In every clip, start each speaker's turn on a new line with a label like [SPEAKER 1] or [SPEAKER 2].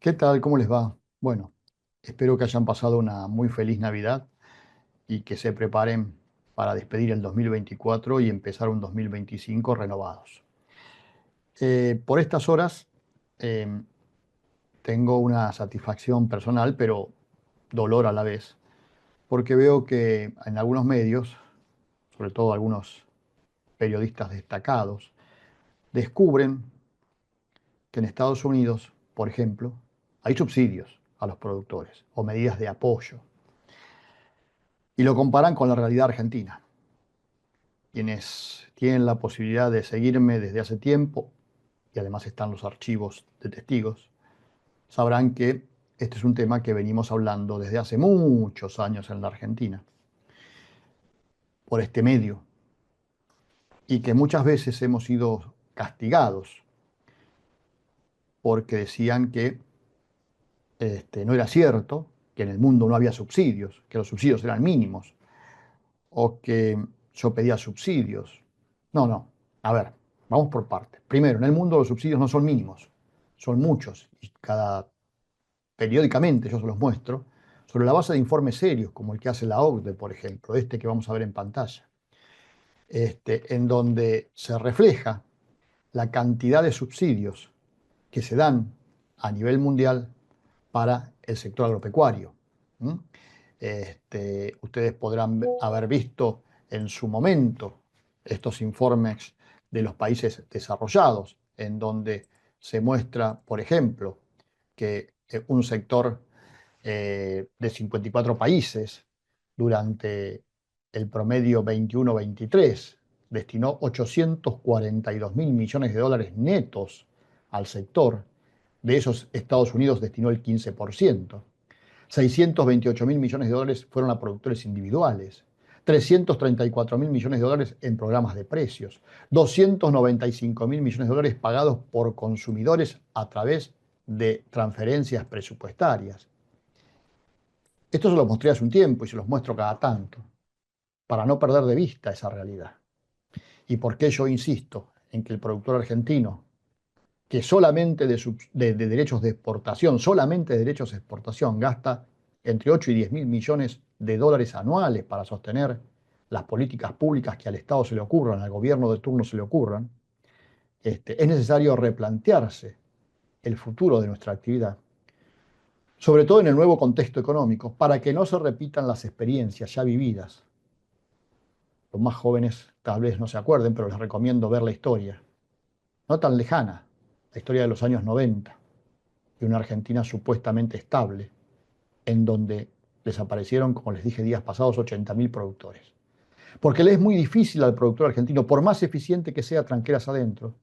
[SPEAKER 1] ¿Qué tal? ¿Cómo les va? Bueno, espero que hayan pasado una muy feliz Navidad y que se preparen para despedir el 2024 y empezar un 2025 renovados. Por estas horas em, tengo una satisfacción personal, pero dolor a la vez, porque veo que en algunos medios, sobre todo algunos periodistas destacados, descubren que en Estados Unidos, por ejemplo, hay subsidios a los productores o medidas de apoyo y lo comparan con la realidad argentina. Quienes tienen la posibilidad de seguirme desde hace tiempo, y además están los archivos de testigos, sabrán que este es un tema que venimos hablando desde hace muchos años en la Argentina, por este medio, y que muchas veces hemos sido castigados porque decían que no era cierto, que en el mundo no había subsidios, que los subsidios eran mínimos, o que yo pedía subsidios. No, no. A ver, vamos por partes. Primero, en el mundo los subsidios no son mínimos, son muchos. Y periódicamente yo se los muestro, sobre la base de informes serios, como el que hace la OCDE, por ejemplo, este que vamos a ver en pantalla, en donde se refleja la cantidad de subsidios que se dan a nivel mundial para el sector agropecuario. ¿Mm? Ustedes podrán haber visto en su momento estos informes de los países desarrollados, en donde se muestra, por ejemplo, que un sector de 54 países durante el promedio 21-23 destinó 842 mil millones de dólares netos al sector. De esos, Estados Unidos destinó el 15%. 628 mil millones de dólares fueron a productores individuales. 334 mil millones de dólares en programas de precios. 295 mil millones de dólares pagados por consumidores a través de transferencias presupuestarias. Esto se los mostré hace un tiempo y se los muestro cada tanto, para no perder de vista esa realidad. ¿Y por qué yo insisto en que el productor argentino, que solamente de derechos de exportación, solamente de derechos de exportación, gasta entre 8 y 10 mil millones de dólares anuales para sostener las políticas públicas que al Estado se le ocurran, al gobierno de turno se le ocurran, es necesario replantearse el futuro de nuestra actividad, sobre todo en el nuevo contexto económico, para que no se repitan las experiencias ya vividas. Los más jóvenes tal vez no se acuerden, pero les recomiendo ver la historia, no tan lejana, la historia de los años 90, de una Argentina supuestamente estable, en donde desaparecieron, como les dije días pasados, 80.000 productores. Porque le es muy difícil al productor argentino, por más eficiente que sea tranqueras adentro,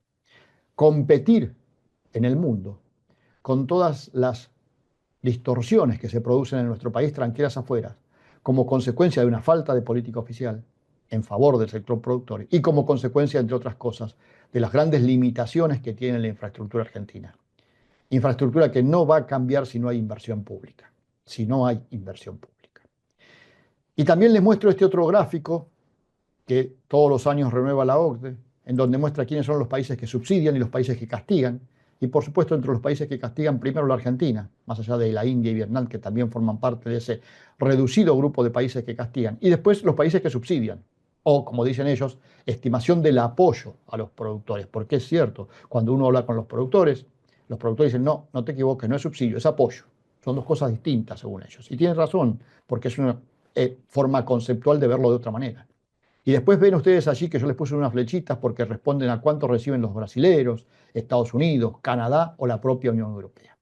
[SPEAKER 1] competir en el mundo con todas las distorsiones que se producen en nuestro país tranqueras afuera, como consecuencia de una falta de política oficial en favor del sector productor y como consecuencia, entre otras cosas, de las grandes limitaciones que tiene la infraestructura argentina. Infraestructura que no va a cambiar si no hay inversión pública, si no hay inversión pública. Y también les muestro este otro gráfico que todos los años renueva la OCDE, en donde muestra quiénes son los países que subsidian y los países que castigan. Y por supuesto, entre los países que castigan, primero la Argentina, más allá de la India y Vietnam, que también forman parte de ese reducido grupo de países que castigan. Y después los países que subsidian, o como dicen ellos, estimación del apoyo a los productores. Porque es cierto, cuando uno habla con los productores dicen, no, no te equivoques, no es subsidio, es apoyo. Son dos cosas distintas según ellos. Y tienen razón, porque es una forma conceptual de verlo de otra manera. Y después ven ustedes allí que yo les puse unas flechitas porque responden a cuánto reciben los brasileros, Estados Unidos, Canadá o la propia Unión Europea.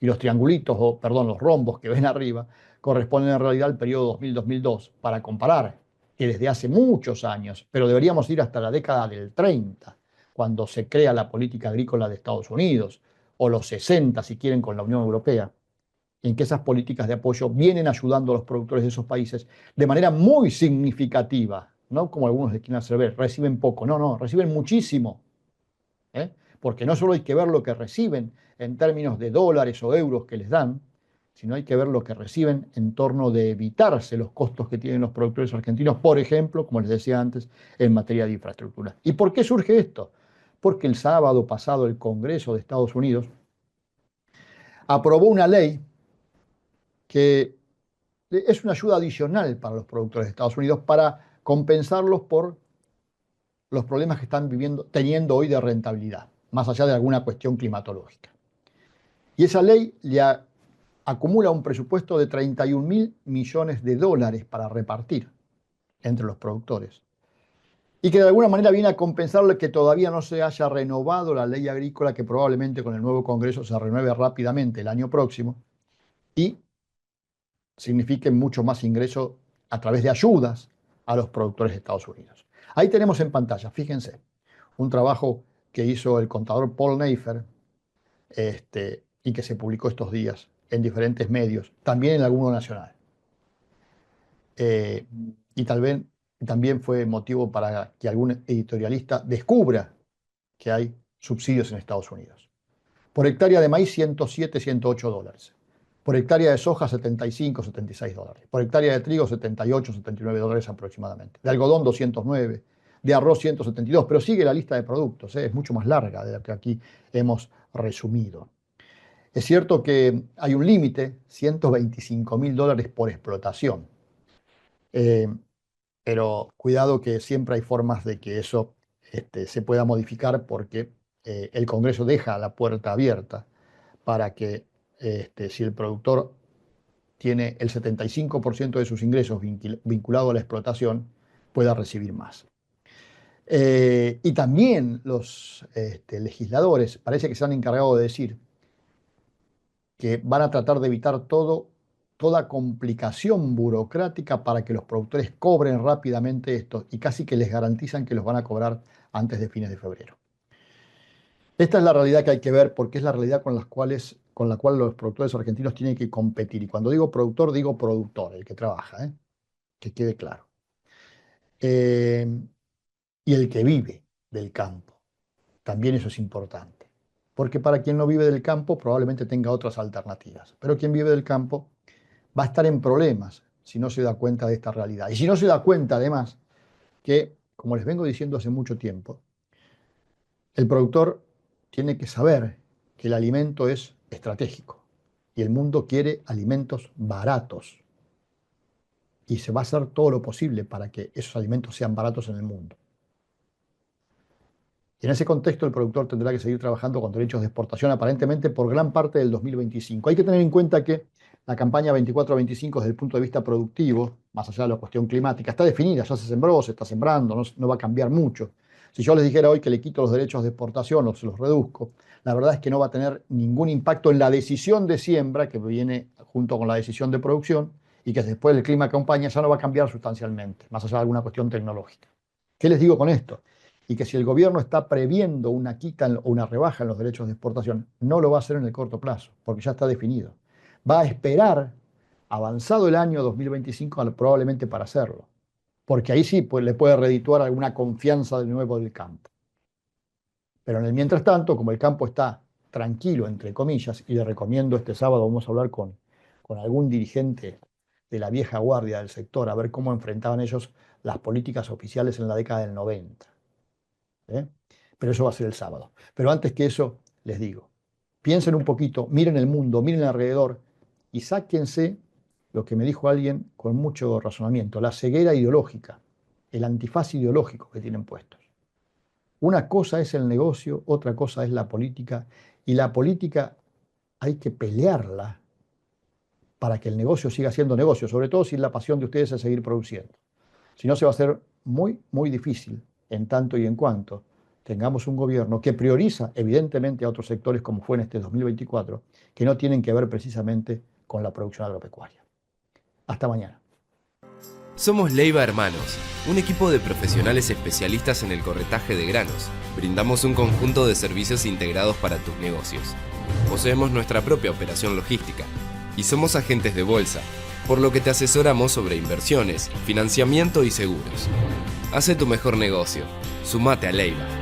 [SPEAKER 1] Y los triangulitos, o perdón, los rombos que ven arriba, corresponden en realidad al periodo 2000-2002, para comparar que desde hace muchos años, pero deberíamos ir hasta la década del 30, cuando se crea la política agrícola de Estados Unidos, o los 60 si quieren con la Unión Europea, en que esas políticas de apoyo vienen ayudando a los productores de esos países de manera muy significativa, no como algunos les quieren hacer ver, reciben poco, no, no, reciben muchísimo, ¿eh? Porque no solo hay que ver lo que reciben en términos de dólares o euros que les dan, sino hay que ver lo que reciben en torno de evitarse los costos que tienen los productores argentinos, por ejemplo, como les decía antes, en materia de infraestructura. ¿Y por qué surge esto? Porque el sábado pasado el Congreso de Estados Unidos aprobó una ley que es una ayuda adicional para los productores de Estados Unidos para compensarlos por los problemas que están teniendo hoy de rentabilidad, más allá de alguna cuestión climatológica. Y esa ley acumula un presupuesto de 31.000 millones de dólares para repartir entre los productores. Y que de alguna manera viene a compensarle que todavía no se haya renovado la ley agrícola, que probablemente con el nuevo Congreso se renueve rápidamente el año próximo y signifique mucho más ingreso a través de ayudas a los productores de Estados Unidos. Ahí tenemos en pantalla, fíjense, un trabajo que hizo el contador Paul Neifer y que se publicó estos días en diferentes medios, también en alguno nacional. Y también fue motivo para que algún editorialista descubra que hay subsidios en Estados Unidos. Por hectárea de maíz, 107, 108 dólares. Por hectárea de soja, 75, 76 dólares. Por hectárea de trigo, 78, 79 dólares aproximadamente. De algodón, 209. De arroz, 172. Pero sigue la lista de productos, es mucho más larga de la que aquí hemos resumido. Es cierto que hay un límite, 125.000 dólares por explotación. Pero cuidado que siempre hay formas de que eso se pueda modificar porque el Congreso deja la puerta abierta para que si el productor tiene el 75% de sus ingresos vinculado a la explotación, pueda recibir más. Y también los legisladores parece que se han encargado de decir que van a tratar de evitar toda complicación burocrática para que los productores cobren rápidamente esto y casi que les garantizan que los van a cobrar antes de fines de febrero. Esta es la realidad que hay que ver porque es la realidad con la cual los productores argentinos tienen que competir. Y cuando digo productor, el que trabaja, que quede claro. Y el que vive del campo. También eso es importante. Porque para quien no vive del campo probablemente tenga otras alternativas. Pero quien vive del campo va a estar en problemas si no se da cuenta de esta realidad. Y si no se da cuenta además que, como les vengo diciendo hace mucho tiempo, el productor tiene que saber que el alimento es estratégico y el mundo quiere alimentos baratos. Y se va a hacer todo lo posible para que esos alimentos sean baratos en el mundo. Y en ese contexto el productor tendrá que seguir trabajando con derechos de exportación aparentemente por gran parte del 2025. Hay que tener en cuenta que la campaña 24-25 desde el punto de vista productivo, más allá de la cuestión climática, está definida, ya se sembró, se está sembrando, no va a cambiar mucho. Si yo les dijera hoy que le quito los derechos de exportación o se los reduzco, la verdad es que no va a tener ningún impacto en la decisión de siembra que viene junto con la decisión de producción y que después el clima acompaña, ya no va a cambiar sustancialmente, más allá de alguna cuestión tecnológica. ¿Qué les digo con esto? Y que si el gobierno está previendo una quita o una rebaja en los derechos de exportación, no lo va a hacer en el corto plazo, porque ya está definido. Va a esperar, avanzado el año 2025, probablemente para hacerlo, porque ahí sí le puede redituar alguna confianza de nuevo del campo. Pero en el mientras tanto, como el campo está tranquilo, entre comillas, y le recomiendo este sábado, vamos a hablar con algún dirigente de la vieja guardia del sector, a ver cómo enfrentaban ellos las políticas oficiales en la década del 90. Pero eso va a ser el sábado. Pero antes que eso, les digo, piensen un poquito, miren el mundo, miren alrededor y sáquense lo que me dijo alguien con mucho razonamiento, la ceguera ideológica, el antifaz ideológico que tienen puestos. Una cosa es el negocio, otra cosa es la política, y la política hay que pelearla para que el negocio siga siendo negocio, sobre todo si la pasión de ustedes es seguir produciendo. Si no, se va a hacer muy, muy difícil en tanto y en cuanto tengamos un gobierno que prioriza evidentemente a otros sectores como fue en este 2024, que no tienen que ver precisamente con la producción agropecuaria. Hasta mañana.
[SPEAKER 2] Somos Leiva Hermanos, un equipo de profesionales especialistas en el corretaje de granos. Brindamos un conjunto de servicios integrados para tus negocios. Poseemos nuestra propia operación logística y somos agentes de bolsa, por lo que te asesoramos sobre inversiones, financiamiento y seguros. Hace tu mejor negocio. Sumate a Leiva.